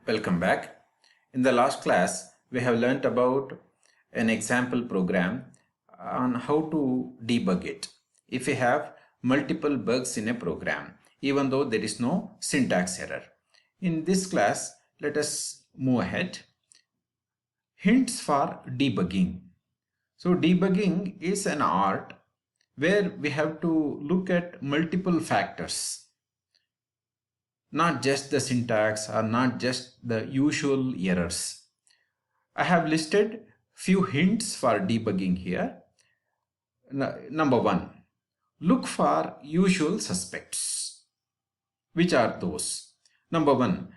Welcome back. In the last class, we have learnt about an example program on how to debug it. If we have multiple bugs in a program, even though there is no syntax error. In this class, let us move ahead. Hints for debugging. So debugging is an art where we have to look at multiple factors, not just the syntax or not just the usual errors. I have listed few hints for debugging here. Number one, look for usual suspects. Which are those? Number one,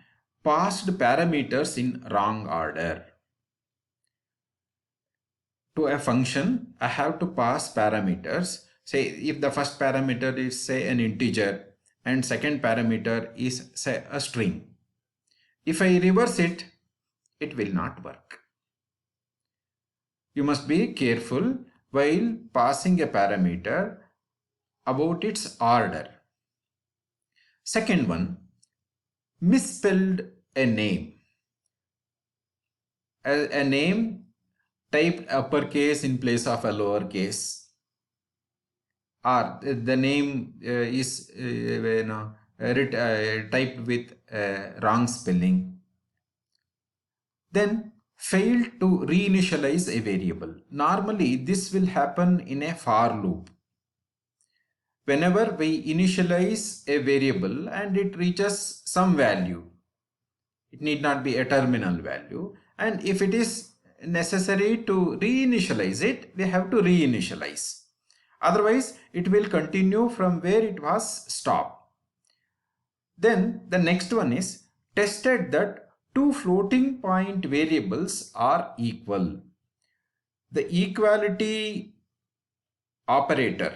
passed parameters in wrong order. To a function, I have to pass parameters. Say if the first parameter is say an integer and second parameter is say a string. If I reverse it, it will not work. You must be careful while passing a parameter about its order. Second one, misspelled a name. A name typed uppercase in place of a lowercase, or the name is typed with wrong spelling. Then failed to reinitialize a variable. Normally this will happen in a for loop. Whenever we initialize a variable and it reaches some value, it need not be a terminal value, and if it is necessary to reinitialize it, we have to reinitialize. Otherwise it will continue from where it was stopped. Then the next one is tested that two floating point variables are equal. The equality operator,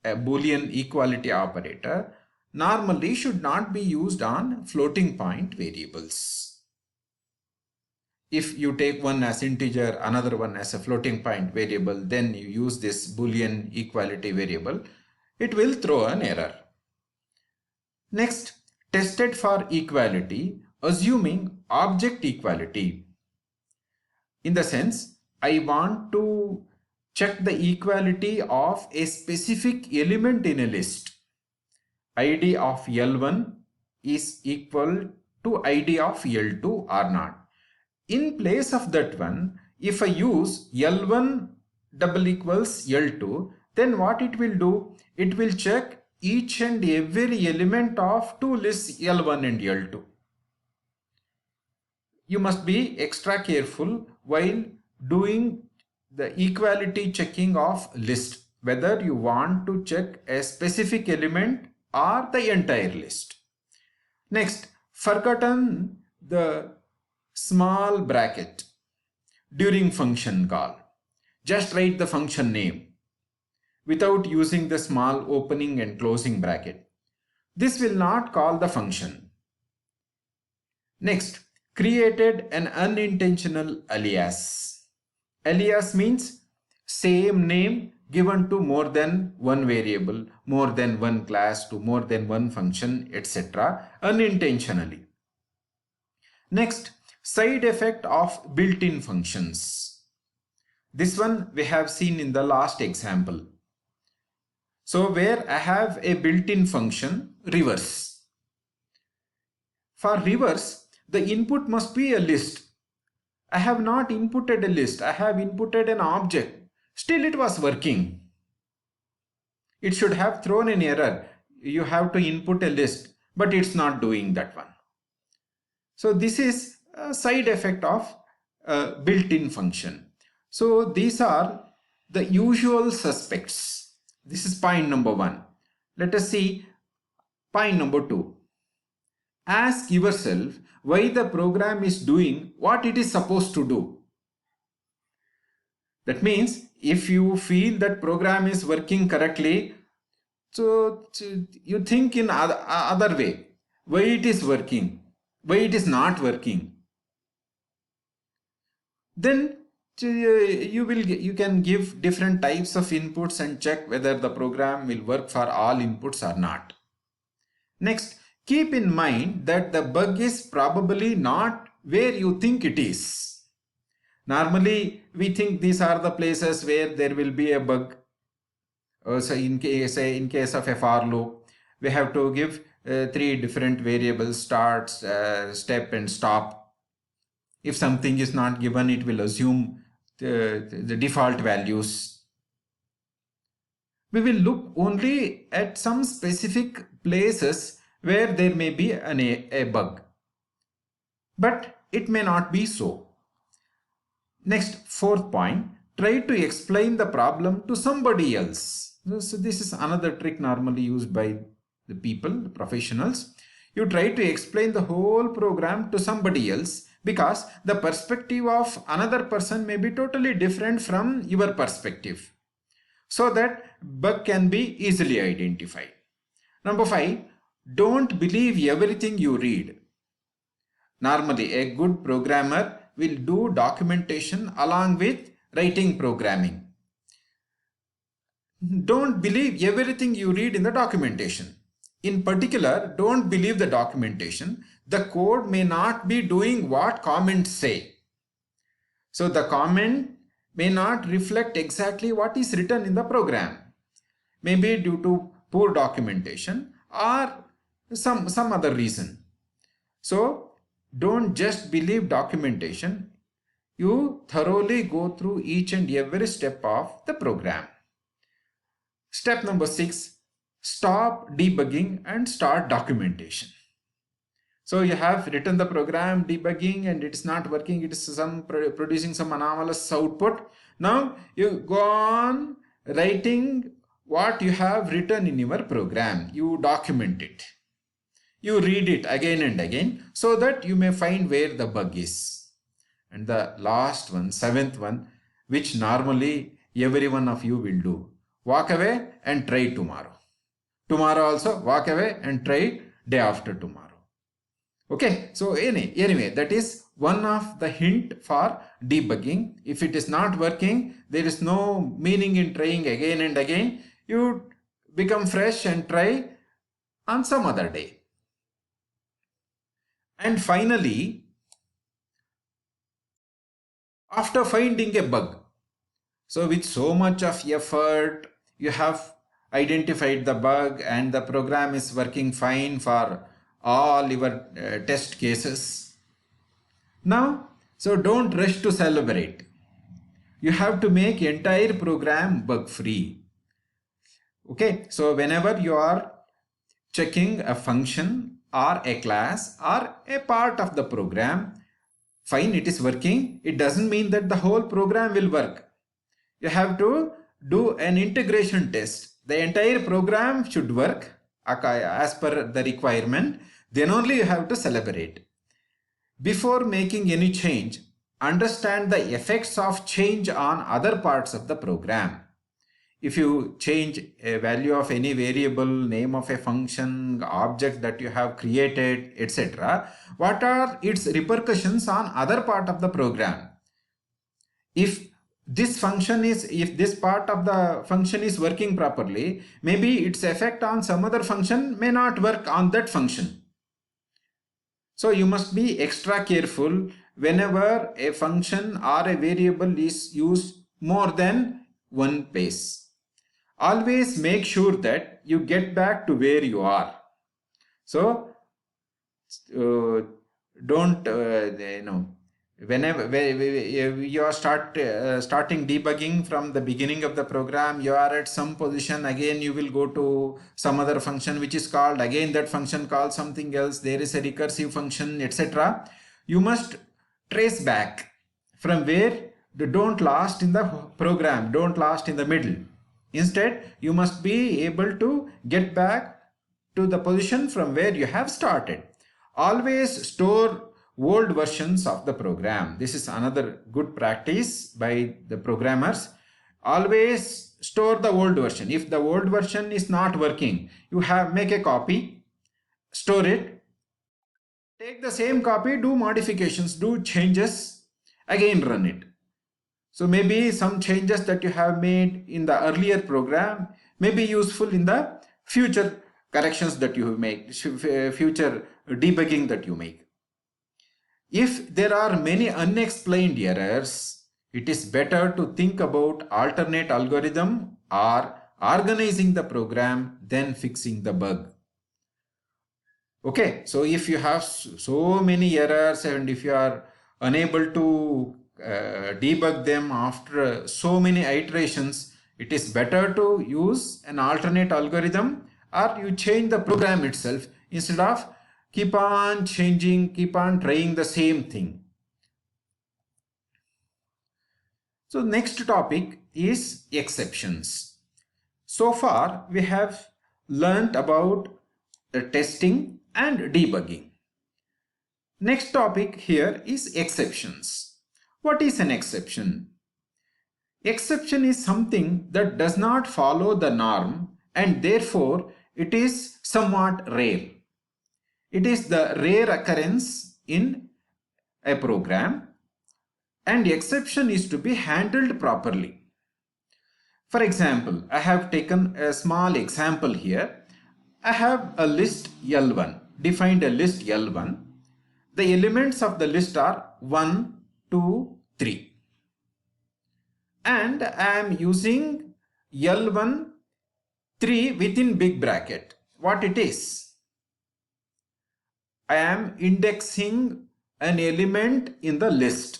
a Boolean equality operator, normally should not be used on floating point variables. If you take one as integer, another one as a floating point variable, then you use this Boolean equality variable, it will throw an error. Next, tested for equality, assuming object equality. In the sense, I want to check the equality of a specific element in a list. ID of L1 is equal to ID of L2 or not. In place of that one, if I use L1 double equals L2, then what it will do? It will check each and every element of two lists L1 and L2. You must be extra careful while doing the equality checking of list, whether you want to check a specific element or the entire list. Next, forgotten the small bracket during function call. Just write the function name without using the small opening and closing bracket. This will not call the function. Next, created an unintentional alias. Alias means same name given to more than one variable, more than one class, to more than one function, etc. unintentionally. Next, side effect of built-in functions. This one we have seen in the last example. So where I have a built-in function reverse. For reverse, the input must be a list. I have not inputted a list, I have inputted an object. Still it was working. It should have thrown an error. You have to input a list, but it's not doing that one. So this is a side effect of a built-in function. So these are the usual suspects. This is point number one. Let us see point number two. Ask yourself why the program is doing what it is supposed to do. That means if you feel that program is working correctly, so you think in other way, why it is working, why it is not working. Then you can give different types of inputs and check whether the program will work for all inputs or not. Next, keep in mind that the bug is probably not where you think it is. Normally, we think these are the places where there will be a bug. So in case of a for loop, we have to give three different variables: start, step, and stop. If something is not given, it will assume the default values. We will look only at some specific places where there may be a bug, but it may not be so. Next, fourth point, try to explain the problem to somebody else. So this is another trick normally used by the people, the professionals. You try to explain the whole program to somebody else because the perspective of another person may be totally different from your perspective, so that bug can be easily identified. Number 5, don't believe everything you read. Normally, a good programmer will do documentation along with writing programming. Don't believe everything you read in the documentation. In particular, don't believe the documentation. The code may not be doing what comments say. So the comment may not reflect exactly what is written in the program. Maybe due to poor documentation or some other reason. So don't just believe documentation. You thoroughly go through each and every step of the program. Step number 6, stop debugging and start documentation. So you have written the program, debugging, and it's not working. It is producing some anomalous output. Now you go on writing what you have written in your program. You document it. You read it again and again so that you may find where the bug is. And the last one, 7th one, which normally every one of you will do. Walk away and try tomorrow. Tomorrow also walk away and try day after tomorrow. Okay, so anyway, that is one of the hint for debugging. If it is not working, there is no meaning in trying again and again. You become fresh and try on some other day. And finally, after finding a bug, so with so much of effort, you have identified the bug and the program is working fine for all your test cases. Now, so don't rush to celebrate. You have to make entire program bug free. Okay, so whenever you are checking a function or a class or a part of the program, fine, it is working. It doesn't mean that the whole program will work. You have to do an integration test. The entire program should work as per the requirement. Then only you have to celebrate. Before making any change, understand the effects of change on other parts of the program. If you change a value of any variable, name of a function, object that you have created, etc., what are its repercussions on other part of the program? If this part of the function is working properly, maybe its effect on some other function may not work on that function. So you must be extra careful whenever a function or a variable is used more than one place. Always make sure that you get back to where you are. So don't whenever you are starting debugging from the beginning of the program, you are at some position, again you will go to some other function which is called, again that function calls something else, there is a recursive function, etc. You must trace back from where. Don't last in the program, don't last in the middle. Instead, you must be able to get back to the position from where you have started. Always store old versions of the program. This is another good practice by the programmers. Always store the old version. If the old version is not working, you make a copy, store it, take the same copy, do modifications, do changes, again run it. So maybe some changes that you have made in the earlier program may be useful in the future corrections that you make, future debugging that you make. If there are many unexplained errors, it is better to think about alternate algorithm or organizing the program than fixing the bug. Okay, so if you have so many errors and if you are unable to debug them after so many iterations, it is better to use an alternate algorithm or you change the program itself instead of keep on changing, keep on trying the same thing. So next topic is exceptions. So far we have learnt about testing and debugging. Next topic here is exceptions. What is an exception? Exception is something that does not follow the norm and therefore it is somewhat rare. It is the rare occurrence in a program and exception is to be handled properly. For example, I have taken a small example here. I have a list L1, defined a list L1. The elements of the list are 1, 2, 3. And I am using L1, 3 within big bracket. What it is? I am indexing an element in the list.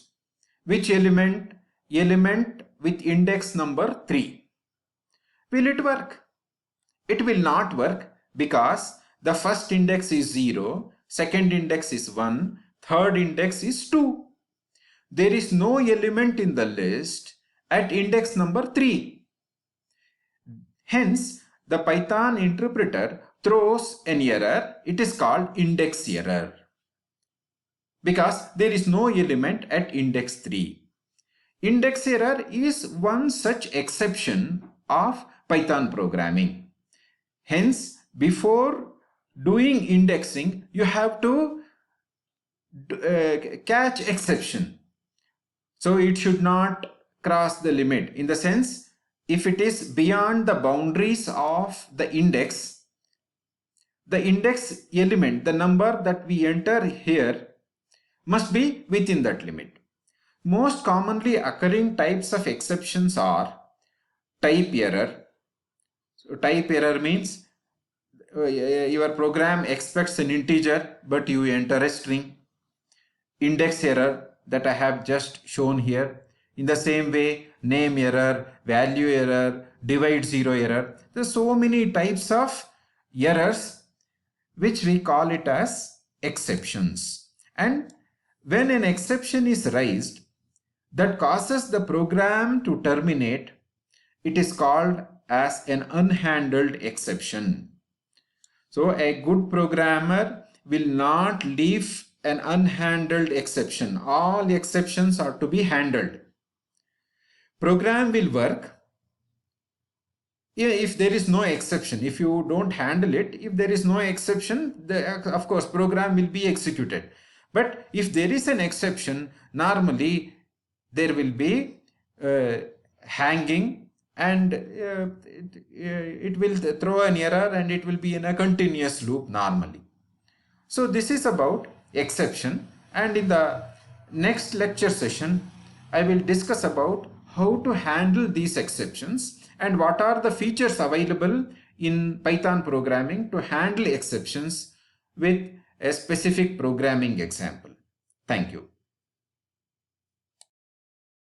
Which element? Element with index number 3. Will it work? It will not work because the first index is 0, second index is 1, third index is 2. There is no element in the list at index number 3. Hence, the Python interpreter throws an error. It is called index error because there is no element at index 3. Index error is one such exception of Python programming. Hence, before doing indexing, you have to catch exception. So it should not cross the limit. In the sense, if it is beyond the boundaries of the index element, the number that we enter here must be within that limit. Most commonly occurring types of exceptions are type error. So type error means your program expects an integer but you enter a string. Index error that I have just shown here. In the same way, name error, value error, divide zero error. There are so many types of errors which we call it as exceptions. And when an exception is raised that causes the program to terminate, it is called as an unhandled exception. So a good programmer will not leave an unhandled exception. All exceptions are to be handled. Program will work if there is no exception. If you don't handle it, if there is no exception, of course program will be executed. But if there is an exception, normally there will be hanging and it will throw an error and it will be in a continuous loop normally. So this is about exception, and in the next lecture session I will discuss about how to handle these exceptions and what are the features available in Python programming to handle exceptions with a specific programming example. Thank you.